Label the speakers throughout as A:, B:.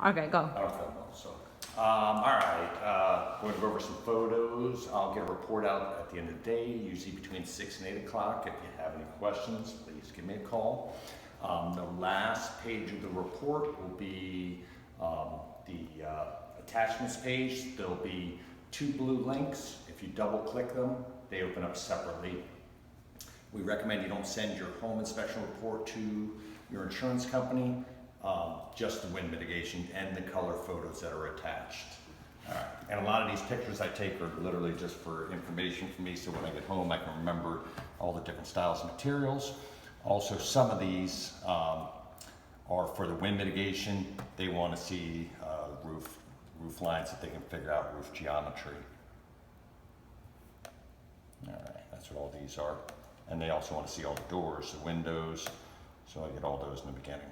A: Okay, go.
B: I don't feel well, so. All right, going to go over some photos. I'll get a report out at the end of the day, usually between 6 and 8 o'clock. If you have any questions, please give me a call. The last page of the report will be the attachments page. There'll be 2 blue links. If you double click them, they open up separately. We recommend you don't send your home inspection report to your insurance company, just the wind mitigation and the color photos that are attached. All right. And a lot of these pictures I take are literally just for information for me, so when I get home I can remember all the different styles of materials. Also, some of these are for the wind mitigation. They want to see roof lines that they can figure out roof geometry. All right, that's what all these are. And they also want to see all the doors, the windows, so I get all those in the beginning.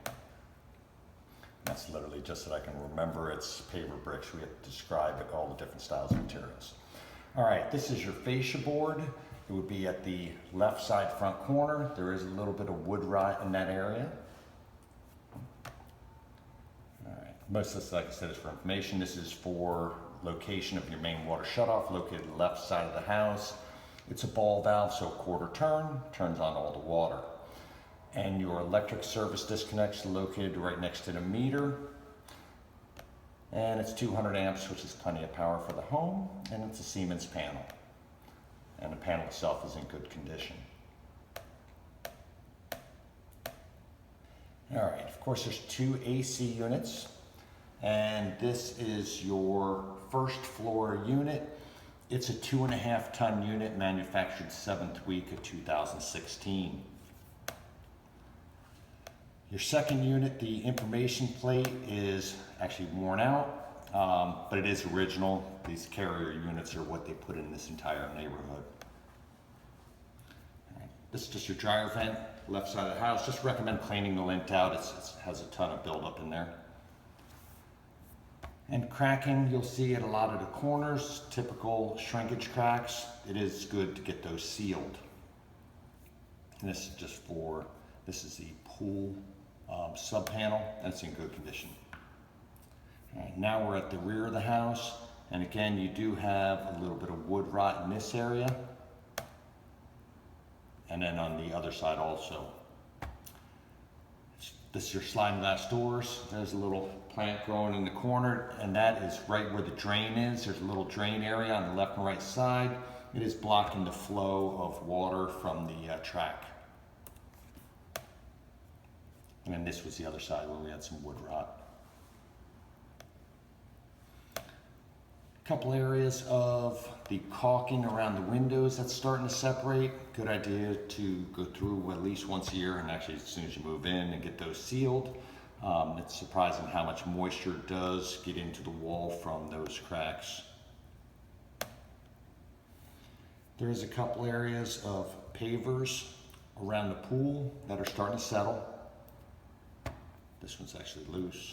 B: That's literally just that I can remember it's paver bricks. We have to describe it, all the different styles of materials. All right, this is your fascia board. It would be at the left side front corner. There is a little bit of wood rot in that area. All right, most of this, like I said, is for information. This is for location of your main water shutoff, located on the left side of the house. It's a ball valve, so a quarter turn, turns on all the water. And your electric service disconnect is located right next to the meter. And it's 200 amps, which is plenty of power for the home. And it's a Siemens panel. And the panel itself is in good condition. All right, of course there's 2 AC units. And this is your first floor unit. It's a 2.5 ton unit manufactured 7th week of 2016. Your second unit, the information plate is actually worn out, but it is original. These carrier units are what they put in this entire neighborhood. Right. This is just your dryer vent, left side of the house. Just recommend cleaning the lint out. It has a ton of buildup in there. And cracking, you'll see at a lot of the corners, typical shrinkage cracks. It is good to get those sealed. And this is just for, this is the pool sub panel, and it's in good condition. All right, now we're at the rear of the house, and again you do have a little bit of wood rot in this area, and then on the other side also. This is your sliding glass doors. There's a little plant growing in the corner, and that is right where the drain is. There's a little drain area on the left and right side. It is blocking the flow of water from the track. And then this was the other side where we had some wood rot. A couple areas of the caulking around the windows that's starting to separate. Good idea to go through at least once a year, and actually as soon as you move in, and get those sealed. It's surprising how much moisture does get into the wall from those cracks. There's a couple areas of pavers around the pool that are starting to settle. This one's actually loose.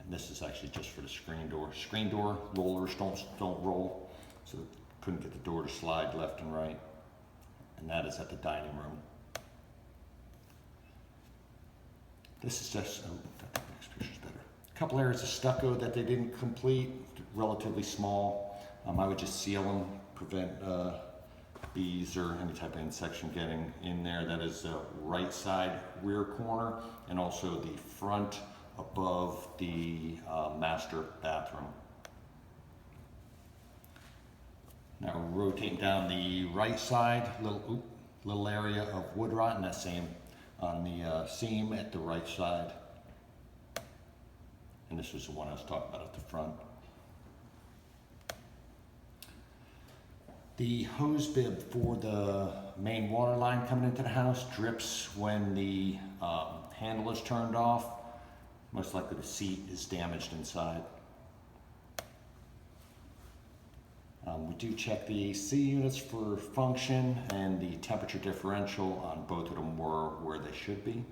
B: And this is actually just for the screen door. Screen door rollers don't roll, so couldn't get the door to slide left and right. And that is at the dining room. This is just, oh, the next picture's better. A couple areas of stucco that they didn't complete, relatively small. I would just seal them, prevent bees or any type of inspection getting in there. That is the right side rear corner, and also the front above the master bathroom. Now rotating down the right side, little area of wood rot, and that same on the seam at the right side. And this was the one I was talking about at the front. The hose bib for the main water line coming into the house drips when the handle is turned off. Most likely the seat is damaged inside. We do check the AC units for function, and the temperature differential on both of them were where they should be.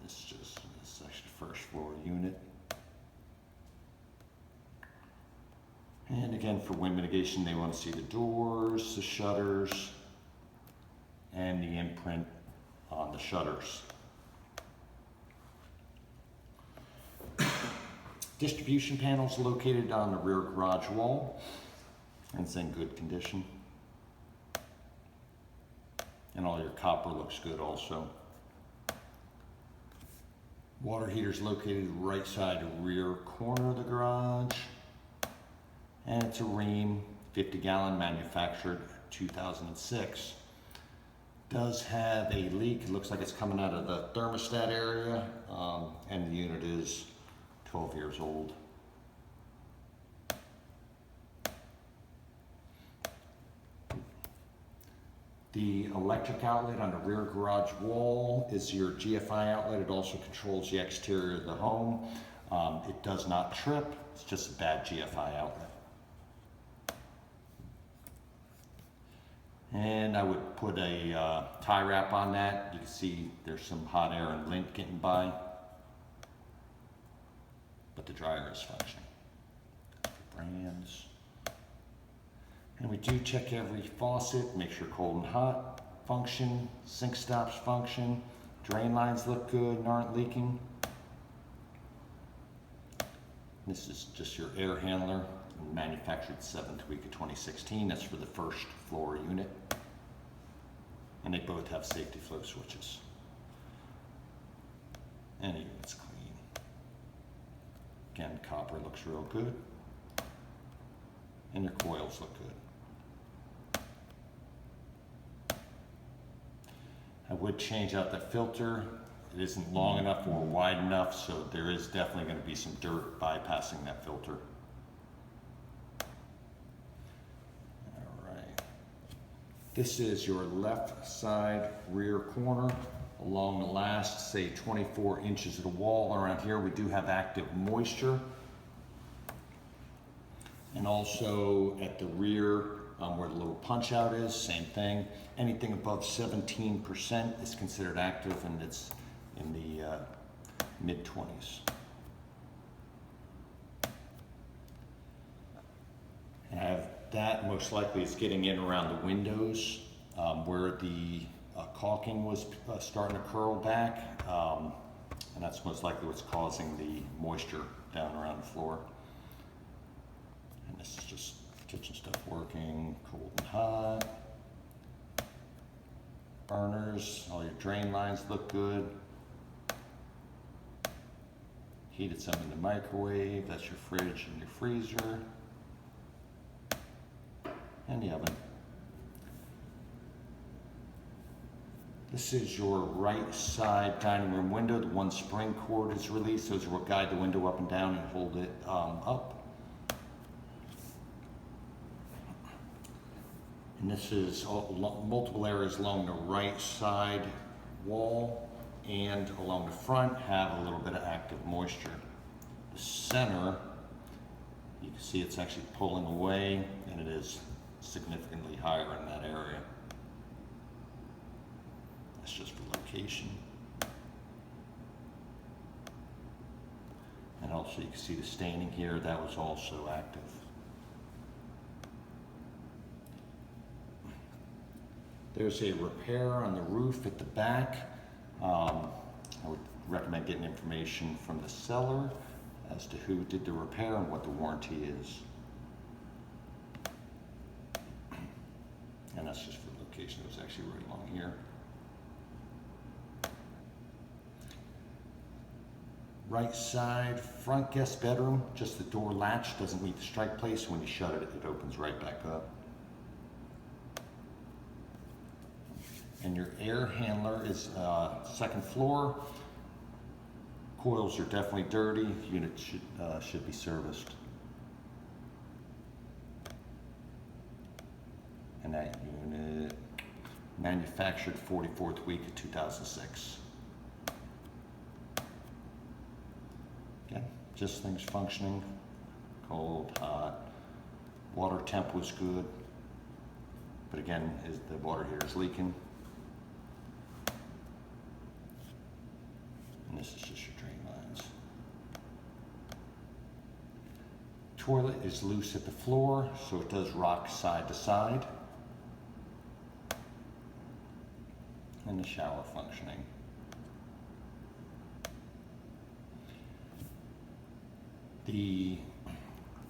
B: This is actually the first floor unit. And again, for wind mitigation, they want to see the doors, the shutters, and the imprint on the shutters. Distribution panels located on the rear garage wall, and it's in good condition. And all your copper looks good also. Water heater's located right side rear corner of the garage. And it's a Rheem 50-gallon, manufactured 2006. Does have a leak. It looks like it's coming out of the thermostat area, and the unit is 12 years old. The electric outlet on the rear garage wall is your GFI outlet. It also controls the exterior of the home. It does not trip. It's just a bad GFI outlet. And I would put a tie wrap on that. You can see there's some hot air and lint getting by, but the dryer is functioning. Brands. And we do check every faucet, make sure cold and hot function, sink stops function, drain lines look good and aren't leaking. This is just your air handler, manufactured 7th week of 2016. That's for the first floor unit. And they both have safety flow switches. And the unit's clean. Again, copper looks real good. And your coils look good. I would change out the filter. It isn't long enough or wide enough, so there is definitely going to be some dirt bypassing that filter. All right. This is your left side rear corner along the last, say, 24 inches of the wall. Around here we do have active moisture. And also at the rear, where the little punch out is, same thing. Anything above 17% is considered active, and it's in the mid-20s. Have that most likely is getting in around the windows where the caulking was starting to curl back, and that's most likely what's causing the moisture down around the floor. And this is just kitchen stuff working, cold and hot. Burners, all your drain lines look good. Heated some in the microwave, that's your fridge and your freezer. And the oven. This is your right side dining room window. The one spring cord is released. Those are what guide the window up and down and hold it up. And this is multiple areas along the right side wall and along the front have a little bit of active moisture. The center, you can see it's actually pulling away, and it is significantly higher in that area. That's just for location. And also you can see the staining here, that was also active. There's a repair on the roof at the back. I would recommend getting information from the seller as to who did the repair and what the warranty is. And that's just for location. It was actually right along here. Right side, front guest bedroom, just the door latch doesn't meet the strike place. When you shut it, it opens right back up. And your air handler is second floor. Coils are definitely dirty. Unit should be serviced. And that unit manufactured 44th week of 2006. Again, just things functioning. Cold, hot. Water temp was good. But again, the water heater is leaking. And this is just your drain lines. Toilet is loose at the floor, so it does rock side to side. And the shower functioning. The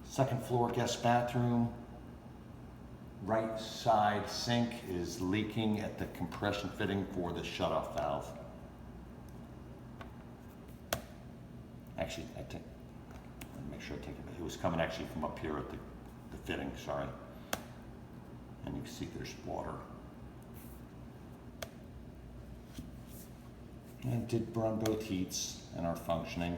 B: second floor guest bathroom, right side sink is leaking at the compression fitting for the shutoff valve. Actually, let me make sure I take it. It was coming actually from up here at the fitting, sorry. And you can see there's water. And it did run both heats and are functioning.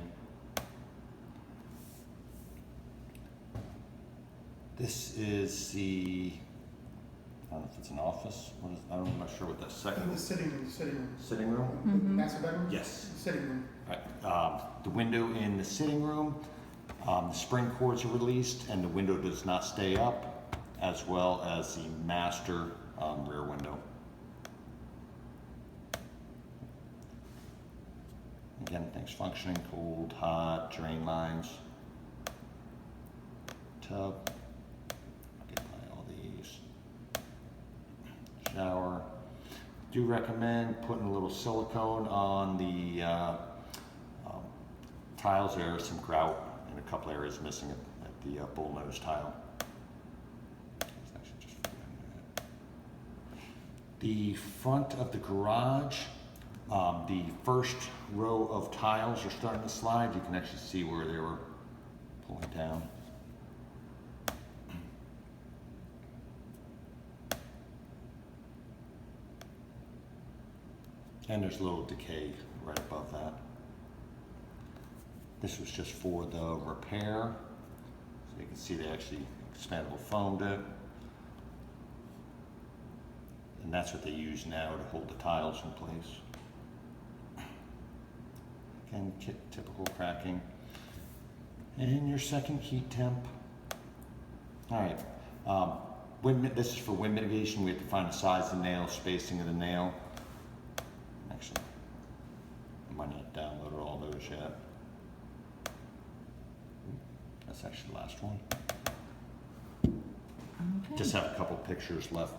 B: This is the, I don't know if it's an office. What is, I'm not sure what that second.
A: The sitting room.
B: Sitting room?
A: Mm-hmm. Master bedroom?
B: Yes.
A: Sitting room.
B: Right. The window in the sitting room, the spring cords are released and the window does not stay up, as well as the master rear window. Again, things functioning, cold, hot, drain lines, tub, get by all these, shower. Do recommend putting a little silicone on the tiles. There is some grout in a couple areas missing at the bullnose tile. The front of the garage, the first row of tiles are starting to slide. You can actually see where they were pulling down. And there's a little decay right above that. This was just for the repair. So you can see they actually expandable foamed it. And that's what they use now to hold the tiles in place. Again, typical cracking. And your second heat temp. All right, this is for wind mitigation. We have to find the size of the nail, spacing of the nail. Actually, I might not have downloaded all those yet. That's actually the last one.
C: Okay.
B: Just have a couple pictures left.